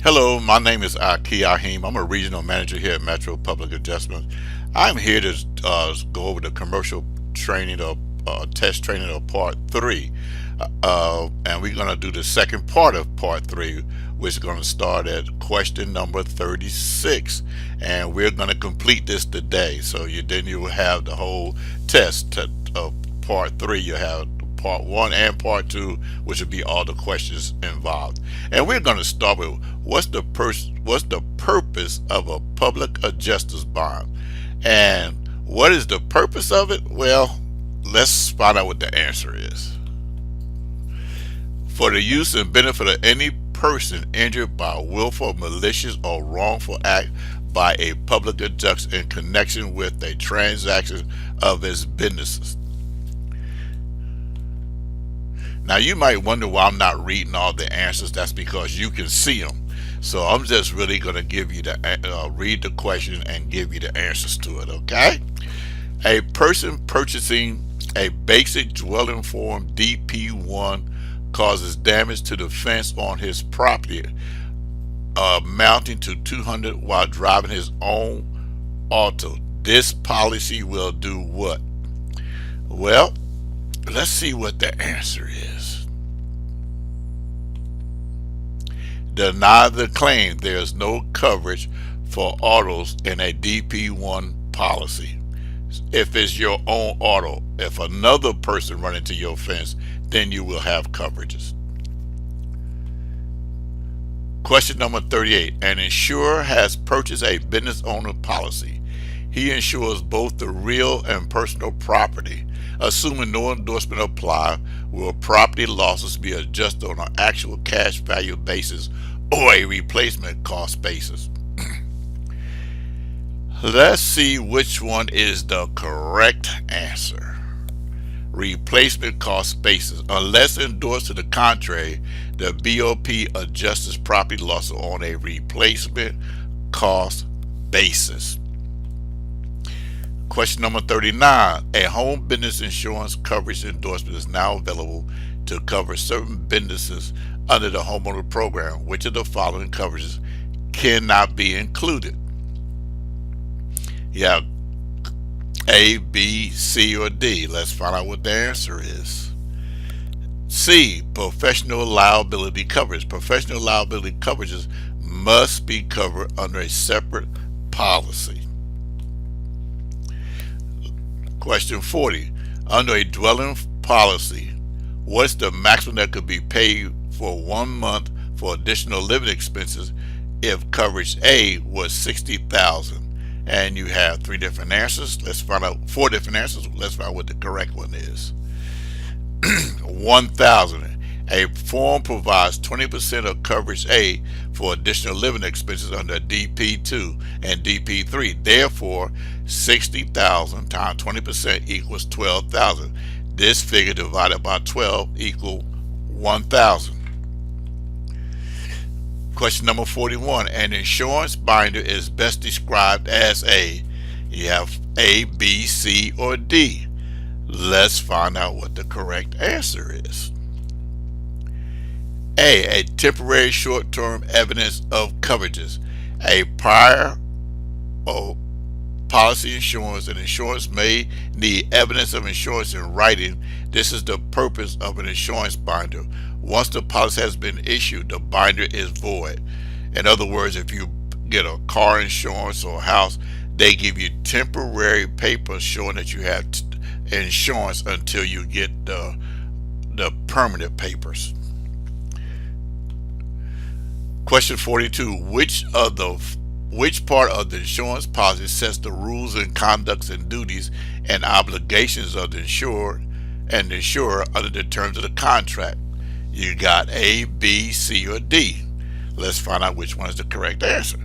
Hello, my name is Aki Ahim. I'm a regional manager here at Metro Public Adjustment. I'm here to go over the commercial training or test training of part three. And we're going to do the second part of part three, which is going to start at question number 36. And we're going to complete this today. So then you will have the whole test of part three. You have part one and part two, which will be all the questions involved. And we're going to start with what's the purpose of a public adjuster's bond, and what is the purpose of it? Well, let's find out what the answer is. For the use and benefit of any person injured by willful, malicious, or wrongful act by a public adjuster in connection with a transaction of his businesses. Now you might wonder why I'm not reading all the answers. That's because you can see them. So I'm just really going to give you read the question and give you the answers to it, okay? A person purchasing a basic dwelling form DP1 causes damage to the fence on his property amounting to $200 while driving his own auto. This policy will do what? Well, let's see what the answer is. Deny the claim. There's no coverage for autos in a DP1 policy. If it's your own auto, if another person run into your fence, then you will have coverages. Question number 38. An insurer has purchased a business owner policy. He insures both the real and personal property. Assuming no endorsement apply, will property losses be adjusted on an actual cash value basis or a replacement cost basis? Let's see which one is the correct answer. Replacement cost basis. Unless endorsed to the contrary, the BOP adjusts property losses on a replacement cost basis. Question number 39. A home business insurance coverage endorsement is now available to cover certain businesses under the homeowner program. Which of the following coverages cannot be included? You have A, B, C, or D. Let's find out what the answer is. C, professional liability coverage. Professional liability coverages must be covered under a separate policy. Question 40. Under a dwelling policy, what's the maximum that could be paid for 1 month for additional living expenses if coverage A was $60,000? And you have four different answers. Let's find out what the correct one is. 1,000. A form provides 20% of coverage A for additional living expenses under DP2 and DP3. Therefore, 60,000 times 20% equals 12,000. This figure divided by 12 equals 1,000. Question number 41. An insurance binder is best described as a. You have A, B, C, or D. Let's find out what the correct answer is. A temporary short-term evidence of coverages. A prior policy insurance. An insurance may need evidence of insurance in writing. This is the purpose of an insurance binder. Once the policy has been issued, the binder is void. In other words, if you get a car insurance or a house, they give you temporary paper showing that you have insurance until you get the permanent papers. Question 42. Which part of the insurance policy sets the rules and conducts and duties and obligations of the insured and the insurer under the terms of the contract? You got A, B, C, or D. Let's find out which one is the correct answer.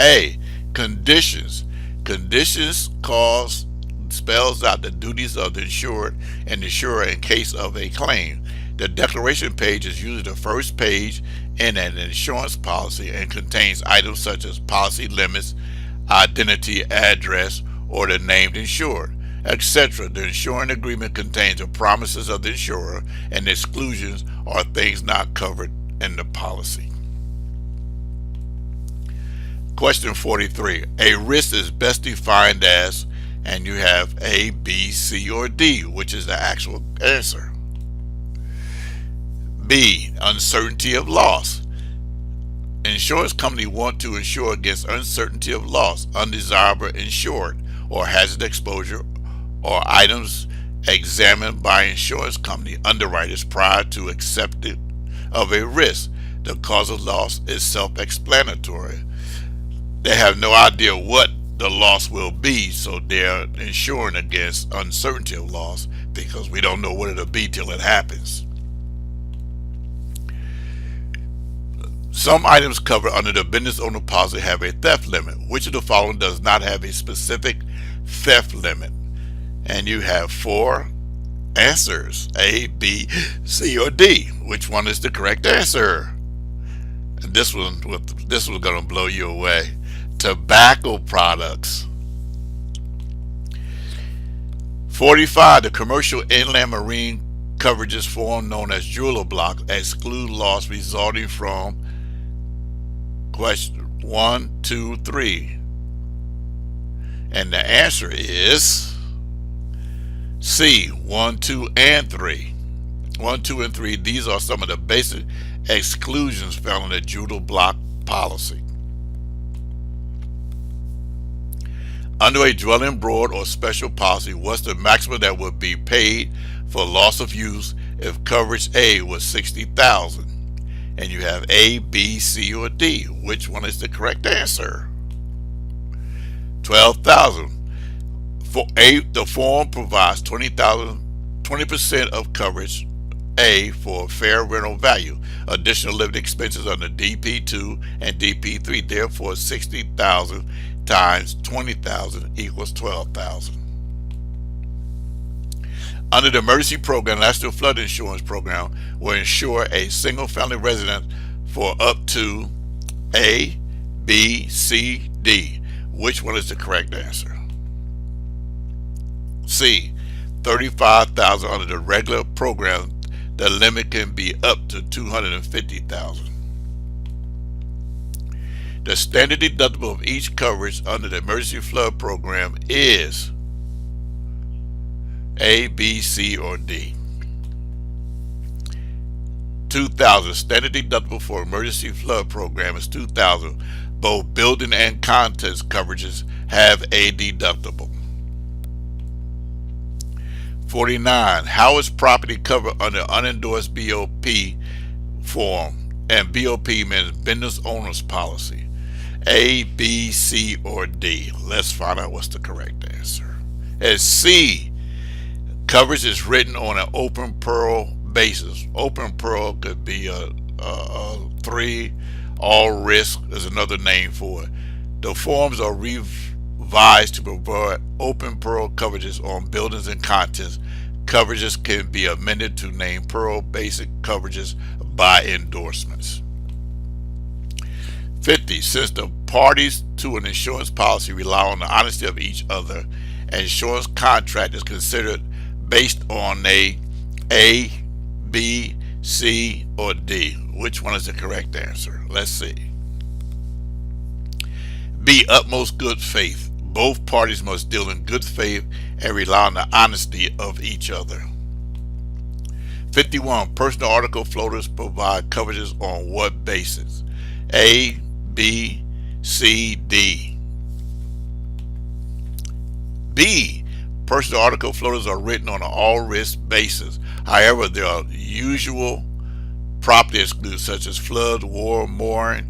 A, conditions. Conditions spells out the duties of the insured and the insurer in case of a claim. The declaration page is usually the first page in an insurance policy and contains items such as policy limits, identity, address, or the named insured, etc. The insurance agreement contains the promises of the insurer, and the exclusions are things not covered in the policy. Question 43. A risk is best defined as, and you have A, B, C, or D, which is the actual answer. B, uncertainty of loss. Insurance company want to insure against uncertainty of loss, undesirable insured, or hazard exposure, or items examined by insurance company underwriters prior to acceptance of a risk. The cause of loss is self-explanatory. They have no idea what the loss will be, so they're insuring against uncertainty of loss because we don't know what it'll be till it happens. Some items covered under the business owner policy have a theft limit. Which of the following does not have a specific theft limit? And you have 4 answers: A, B, C, or D. Which one is the correct answer? And this was going to blow you away. Tobacco products. 45. The commercial inland marine coverages form known as jeweler blocks exclude loss resulting from question 1, 2, 3. And the answer is C, 1, 2, and 3. 1, 2, and 3. These are some of the basic exclusions found in the jeweler block policy. Under a dwelling board or special policy, what's the maximum that would be paid for loss of use if coverage A was $60,000? And you have A, B, C, or D. Which one is the correct answer? $12,000. For A, the form provides $20% of coverage A for fair rental value. Additional living expenses under DP2 and DP3. Therefore, $60,000 times $20,000 equals $12,000. Under the emergency program, National Flood Insurance Program will insure a single-family residence for up to A, B, C, D. Which one is the correct answer? C, $35,000. Under the regular program, the limit can be up to $250,000. The standard deductible of each coverage under the emergency flood program is A, B, C, or D. 2,000. Standard deductible for emergency flood program is 2,000. Both building and contents coverages have a deductible. 49. How is property covered under unendorsed BOP form? And BOP means business owner's policy. A, B, C, or D. Let's find out what's the correct answer. As C, coverage is written on an open pearl basis. Open pearl could be a 3. All risk is another name for it. The forms are revised to provide open pearl coverages on buildings and contents. Coverages can be amended to name pearl basic coverages by endorsements. 50. Since the parties to an insurance policy rely on the honesty of each other, an insurance contract is considered based on A, B, C, or D. Which one is the correct answer? Let's see. B, utmost good faith. Both parties must deal in good faith and rely on the honesty of each other. 51. Personal article floaters provide coverages on what basis? A, B, C, D. B, personal article floaters are written on an all-risk basis. However, there are usual property excludes such as flood, war, mooring,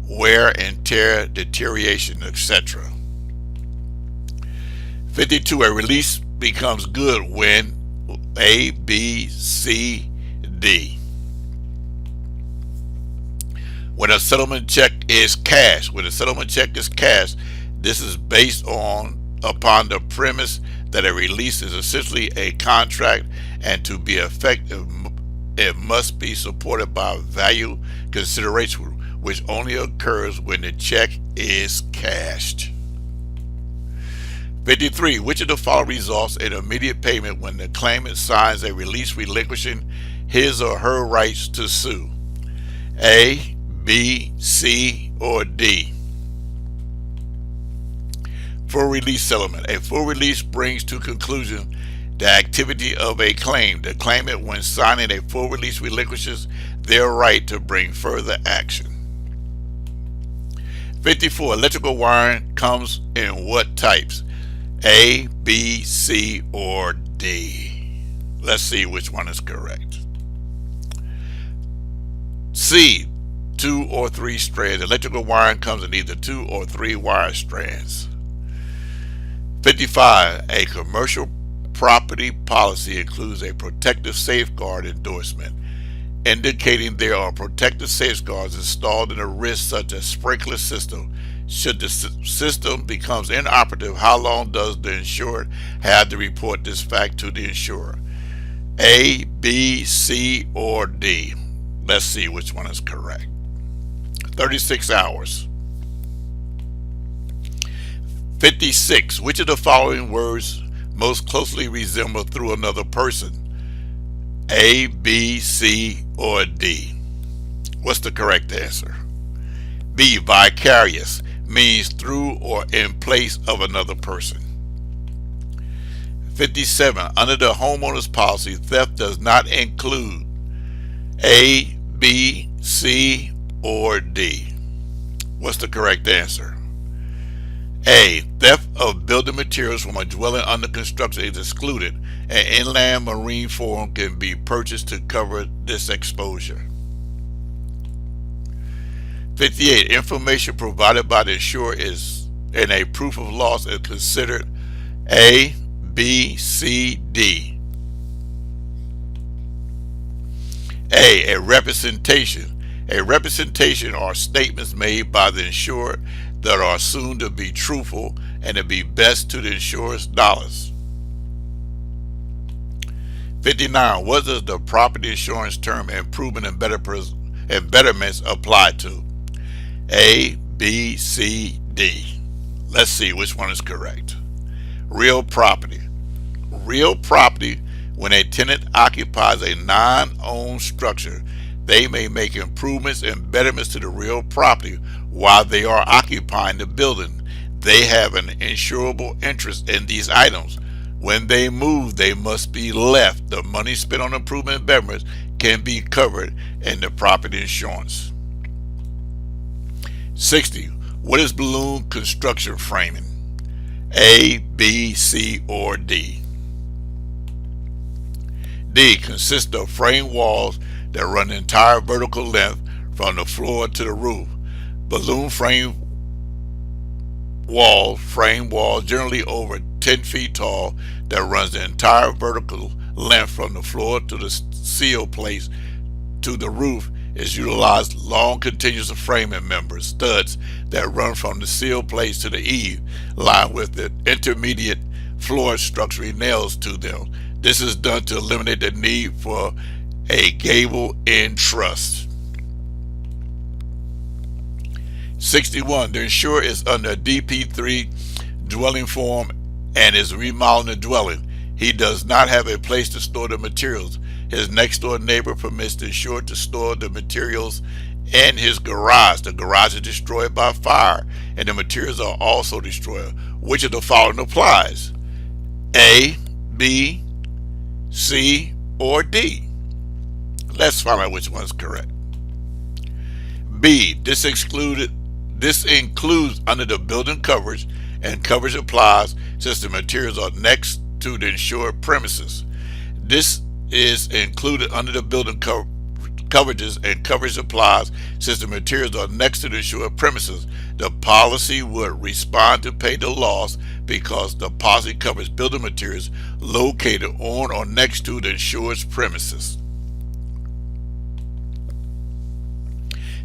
wear and tear, deterioration, etc. 52. A release becomes good when A, B, C, D. When a settlement check is cashed. When a settlement check is cashed, this is based upon the premise that a release is essentially a contract, and to be effective, it must be supported by value consideration, which only occurs when the check is cashed. 53. Which of the following results in immediate payment when the claimant signs a release relinquishing his or her rights to sue? A, B, C, or D. Full release settlement. A full release brings to conclusion the activity of a claim. The claimant, when signing a full release, relinquishes their right to bring further action. 54. Electrical wiring comes in what types? A, B, C, or D? Let's see which one is correct. C, 2 or 3 strands. Electrical wiring comes in either 2 or 3 wire strands. 55. A commercial property policy includes a protective safeguard endorsement, indicating there are protective safeguards installed in a risk such as sprinkler system. Should the system becomes inoperative, how long does the insured have to report this fact to the insurer? A, B, C, or D? Let's see which one is correct. 36 hours. 56. Which of the following words most closely resemble through another person? A, B, C, or D? What's the correct answer? B, vicarious, means through or in place of another person. 57. Under the homeowner's policy, theft does not include A, B, C, or D. What's the correct answer? A, theft of building materials from a dwelling under construction is excluded. An inland marine forum can be purchased to cover this exposure. 58. Information provided by the insurer is in a proof of loss is considered A, B, C, D. A representation. A representation are statements made by the insurer that are assumed to be truthful and to be best to the insurer's knowledge. 59. What does the property insurance term improvement and betterments apply to? A, B, C, D. Let's see which one is correct. Real property. Real property, when a tenant occupies a non-owned structure, they may make improvements and betterments to the real property while they are occupying the building. They have an insurable interest in these items. When they move, they must be left. The money spent on improvement and betterments can be covered in the property insurance. 60. What is balloon construction framing? A, B, C, or D? D consists of frame walls that run the entire vertical length from the floor to the roof. Balloon frame walls generally over 10 feet tall that runs the entire vertical length from the floor to the seal place to the roof is utilized long continuous framing members, studs that run from the seal place to the eave, lined with the intermediate floor structural nails to them. This is done to eliminate the need for a gable in truss. 61. The insurer is under DP3 dwelling form and is remodeling the dwelling. He does not have a place to store the materials. His next door neighbor permits the insured to store the materials in his garage. The garage is destroyed by fire and the materials are also destroyed. Which of the following applies? A, B, C, or D? Let's find out which one is correct. B. This includes under the building coverage, and coverage applies since the materials are next to the insured premises. This is included under the building coverages, and coverage applies since the materials are next to the insured premises. The policy would respond to pay the loss because the policy covers building materials located on or next to the insured's premises.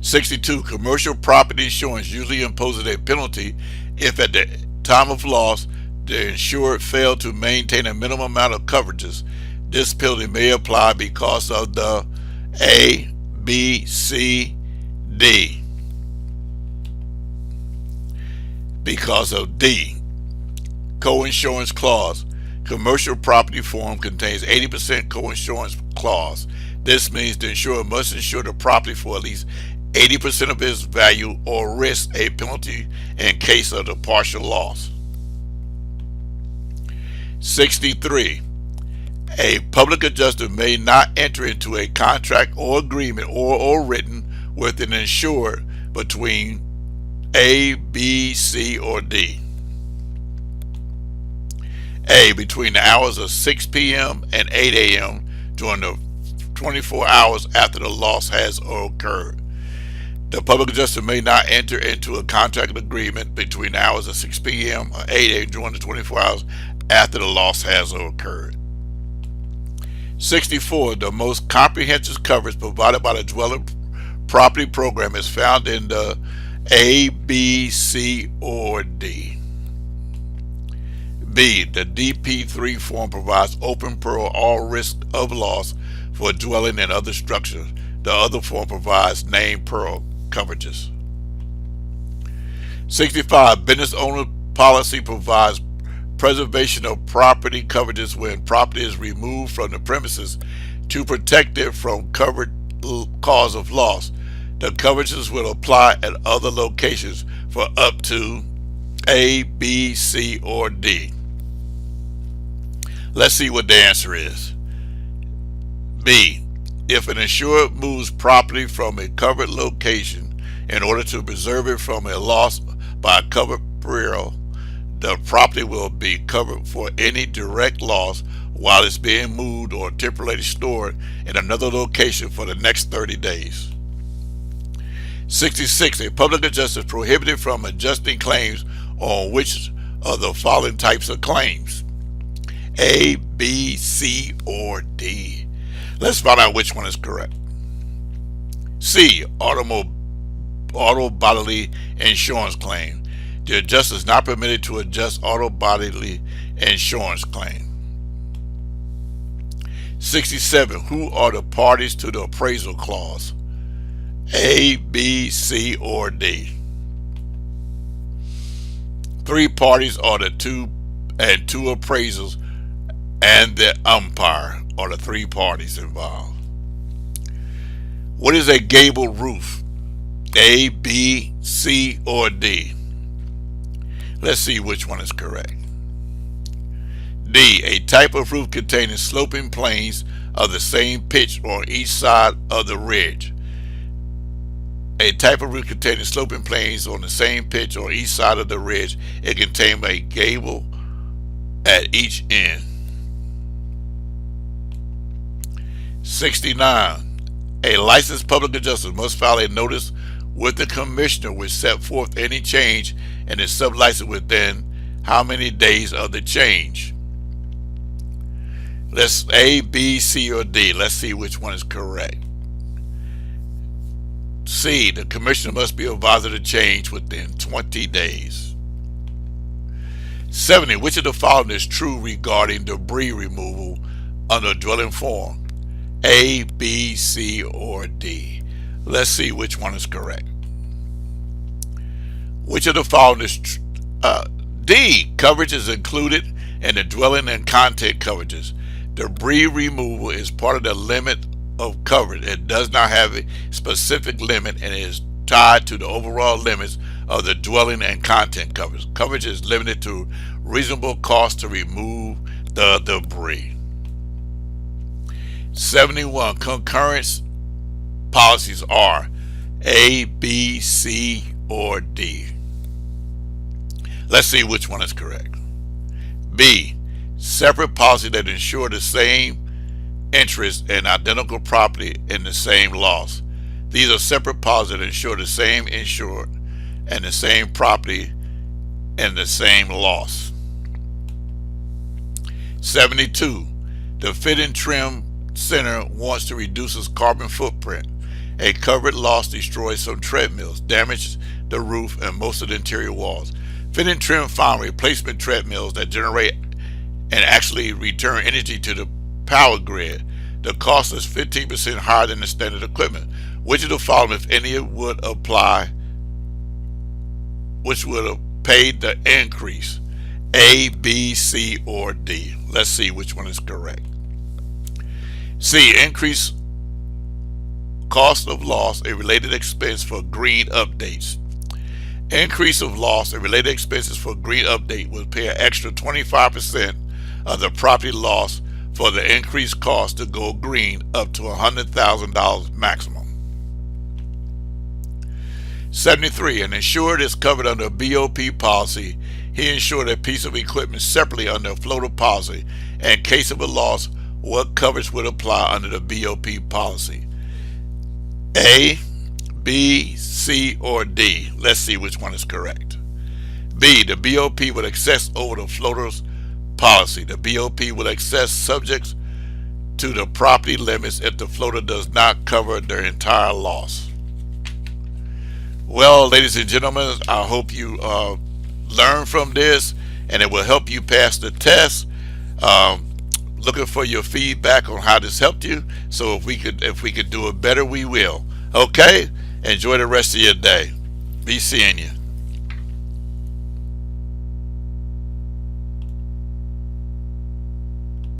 62. Commercial property insurance usually imposes a penalty if at the time of loss the insured failed to maintain a minimum amount of coverages. This penalty may apply because of the A, B, C, D. Because of D. Co-insurance clause. Commercial property form contains 80% co-insurance clause. This means the insurer must insure the property for at least 80% of its value or risk a penalty in case of the partial loss. 63. A public adjuster may not enter into a contract or agreement or written with an insured between A, B, C, or D. A. Between the hours of 6 p.m. and 8 a.m. during the 24 hours after the loss has occurred. The public adjuster may not enter into a contract agreement between the hours of 6 p.m. or 8 a.m. during the 24 hours after the loss has occurred. 64. The most comprehensive coverage provided by the dwelling property program is found in the A, B, C, or D. B. The DP3 form provides open peril all risk of loss for dwelling and other structures. The other form provides named peril coverages. 65. Business owner policy provides preservation of property coverages when property is removed from the premises to protect it from covered cause of loss. The coverages will apply at other locations for up to A, B, C, or D. Let's see what the answer is. B. If an insurer moves property from a covered location in order to preserve it from a loss by a covered peril, the property will be covered for any direct loss while it's being moved or temporarily stored in another location for the next 30 days. 66. A public adjuster is prohibited from adjusting claims on which of the following types of claims: A, B, C, or D. Let's find out which one is correct. C. Auto bodily insurance claim. The adjuster is not permitted to adjust auto bodily insurance claim. 67. Who are the parties to the appraisal clause? A, B, C, or D. 3 parties are the two appraisals and the umpire are the 3 parties involved. What is a gable roof? A, B, C, or D? Let's see which one is correct. D. A type of roof containing sloping planes of the same pitch on each side of the ridge. A type of roof containing sloping planes on the same pitch on each side of the ridge. It contains a gable at each end. 69. A licensed public adjuster must file a notice with the commissioner which set forth any change in the sublicense within how many days of the change? Let's A, B, C, or D. Let's see which one is correct. C. The commissioner must be advised of the change within 20 days. 70. Which of the following is true regarding debris removal under dwelling form? A, B, C, or D? Let's see which one is correct. Which of the following is D. Coverage is included in the dwelling and content coverages. Debris removal is part of the limit of coverage. It does not have a specific limit and is tied to the overall limits of the dwelling and content coverage. Coverage is limited to reasonable cost to remove the debris. 71. Concurrent policies are A, B, C, or D. Let's see which one is correct. B. Separate policy that insure the same interest in identical property in the same loss. These are separate policies that insure the same insured and the same property in the same loss. 72. The Fit and Trim Center wants to reduce its carbon footprint. A covered loss destroys some treadmills, damages the roof and most of the interior walls. Fit and Trim found replacement treadmills that generate and actually return energy to the power grid. The cost is 15% higher than the standard equipment. Which of the following, if any, would apply? Which would have paid the increase? A, B, C, or D? Let's see which one is correct. C. Increase cost of loss and related expense for green updates. Increase of loss and related expenses for green update will pay an extra 25% of the property loss for the increased cost to go green up to $100,000 maximum. 73. An insured is covered under a BOP policy. He insured a piece of equipment separately under a floater policy. In case of a loss, what coverage would apply under the BOP policy? A, B, C, or D? Let's see which one is correct. B, the BOP will excess over the floater's policy. The BOP will excess subjects to the property limits if the floater does not cover their entire loss. Well, ladies and gentlemen, I hope you learn from this and it will help you pass the test. Looking for your feedback on how this helped you. So if we could do it better, we will. Okay? Enjoy the rest of your day. Be seeing you.